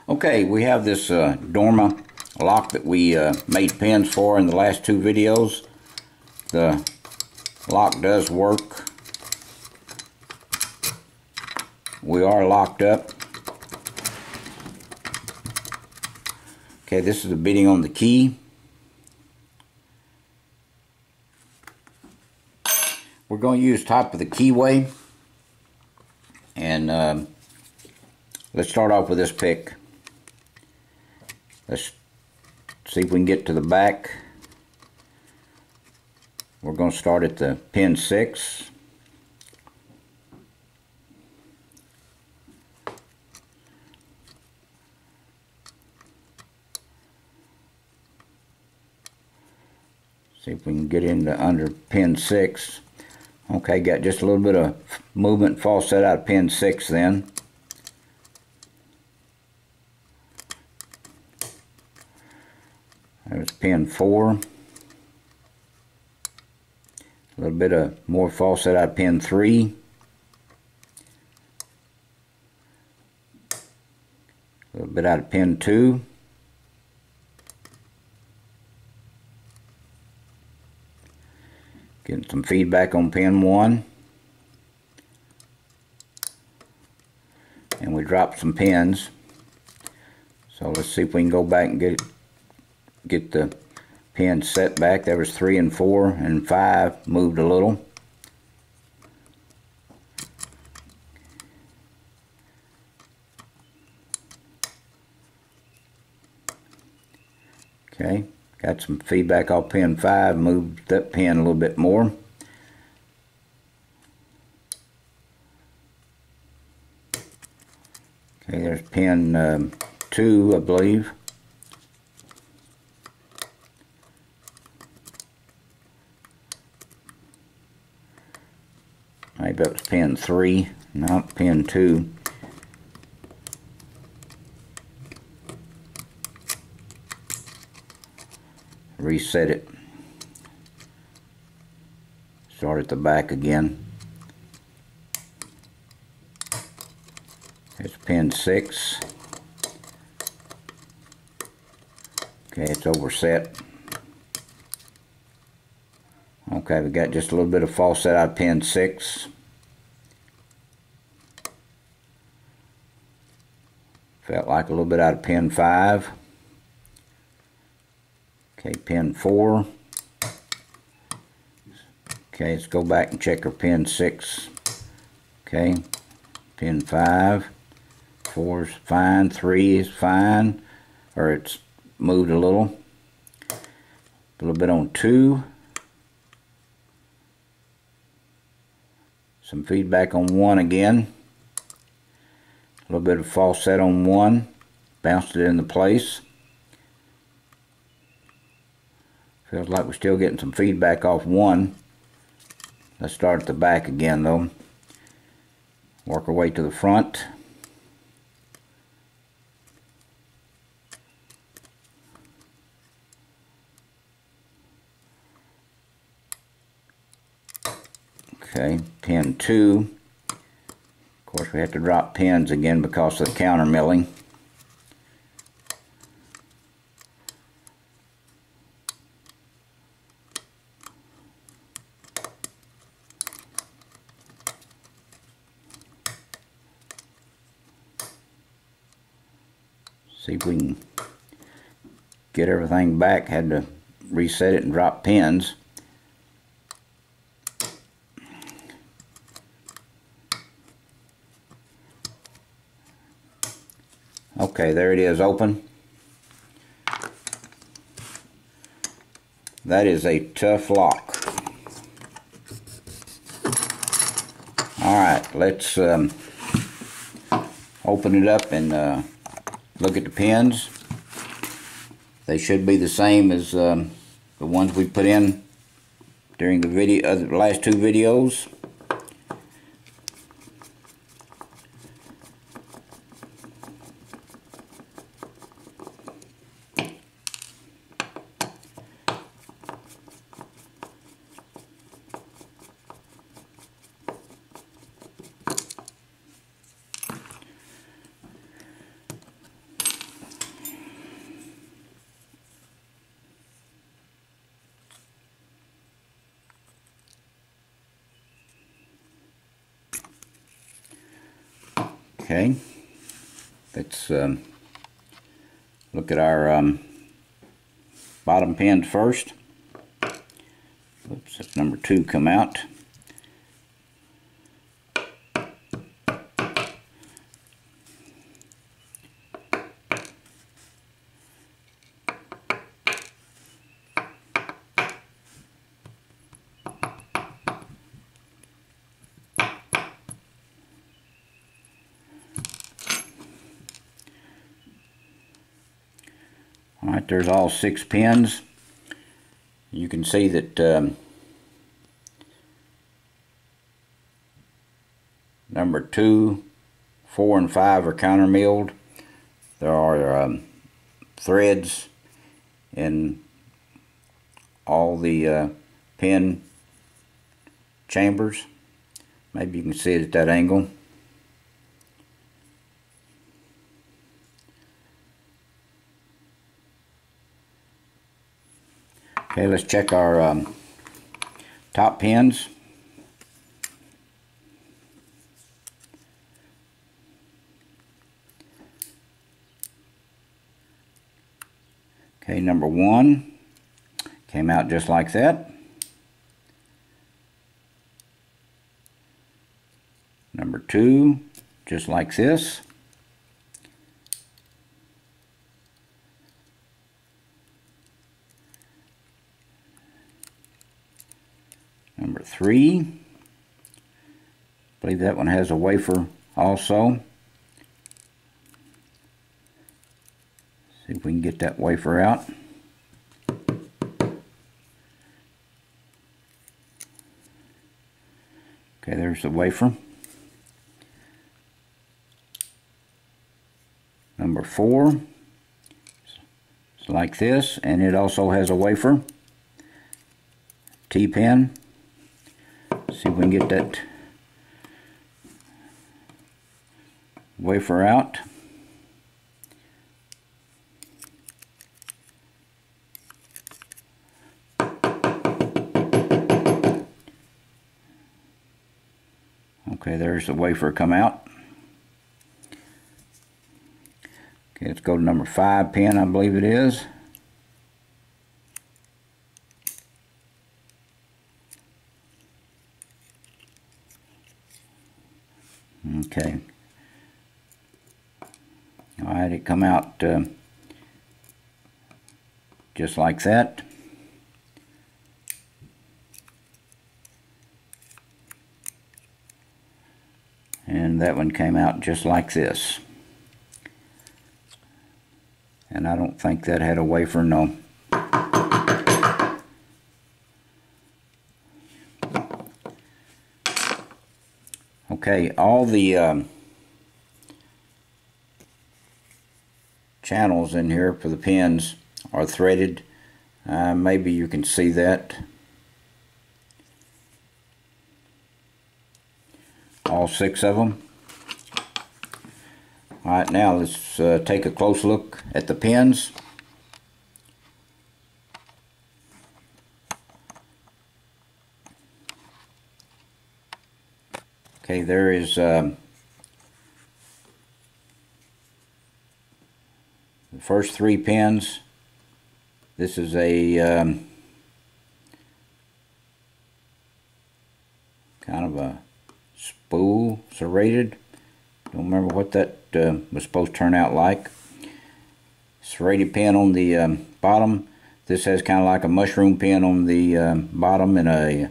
Okay, we have this Dorma lock that we made pins for in the last two videos. The lock does work. We are locked up. Okay, this is the bitting on the key. We're going to use top of the keyway. And let's start off with this pick. Let's see if we can get to the back. We're going to start at the pin 6. See if we can get into under pin 6. Okay, got just a little bit of movement, false set out of pin 6 then. There's pin 4. A little bit of more false set out of pin 3. A little bit out of pin 2. Getting some feedback on pin 1. And we dropped some pins. So let's see if we can go back and get the pin set back. There was 3 and 4 and 5 moved a little. Okay, got some feedback off pin 5, moved that pin a little bit more. Okay, there's pin 2, I believe. Maybe that was pin 3, not pin 2. Reset it. Start at the back again. It's pin 6. Okay, it's overset. Okay, we got just a little bit of false set out of pin 6. Felt like a little bit out of pin 5. Okay, pin 4. Okay, let's go back and check our pin 6. Okay, pin 5. 4 is fine. 3 is fine. Or it's moved a little. A little bit on 2. Some feedback on 1 again. A little bit of false set on 1. Bounced it into place. Feels like we're still getting some feedback off 1. Let's start at the back again though. Work our way to the front. Okay, pin 2. Of course we have to drop pins again because of the counter milling. See if we can get everything back. Had to reset it and drop pins. Okay, there it is, open. That is a tough lock. Alright, let's open it up and look at the pins. They should be the same as the ones we put in during the last two videos. Okay, let's look at our bottom pins first. Oops, that's number 2 come out. Alright, there's all 6 pins. You can see that number 2, 4, and 5 are counter milled. There are threads in all the pin chambers. Maybe you can see it at that angle. Okay, let's check our top pins. Okay, number 1 came out just like that. Number 2, just like this. Number 3, I believe that one has a wafer also. See if we can get that wafer out. Okay, there's the wafer. Number 4 is like this, and it also has a wafer. T-pin. See if we can get that wafer out. Okay, there's the wafer come out. Okay, let's go to number 5 pin, I believe it is. Okay. Alright, it come out just like that. And that one came out just like this. And I don't think that had a wafer, no. Okay, all the channels in here for the pins are threaded. Maybe you can see that. All 6 of them. Alright, now let's take a close look at the pins. Okay, there is the first 3 pins. This is a kind of a spool, serrated. Don't remember what that was supposed to turn out like. Serrated pin on the bottom. This has kind of like a mushroom pin on the bottom and a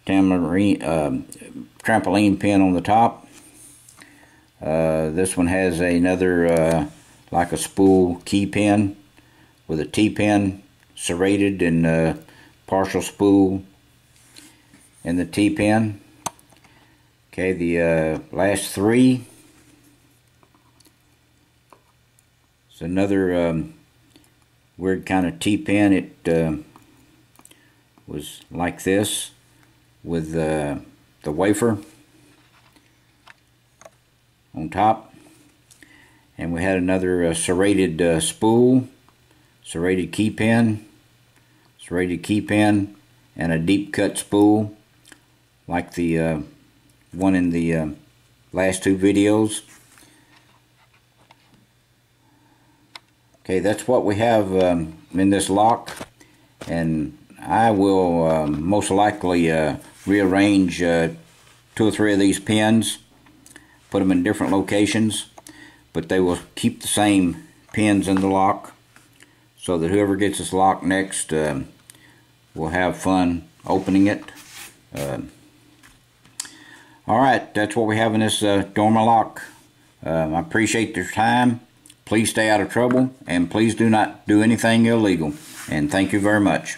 trampoline pin on the top. This one has another like a spool key pin with a T-pin serrated and partial spool and the T-pin. Okay, the last 3. It's another weird kind of T-pin. It was like this with the wafer on top. And we had another serrated spool, serrated key pin, and a deep cut spool like the one in the last two videos. Okay, that's what we have in this lock, and I will most likely rearrange 2 or 3 of these pins, put them in different locations, but they will keep the same pins in the lock, so that whoever gets this lock next will have fun opening it. Alright, that's what we have in this Dorma lock. I appreciate your time. Please stay out of trouble, and please do not do anything illegal. And thank you very much.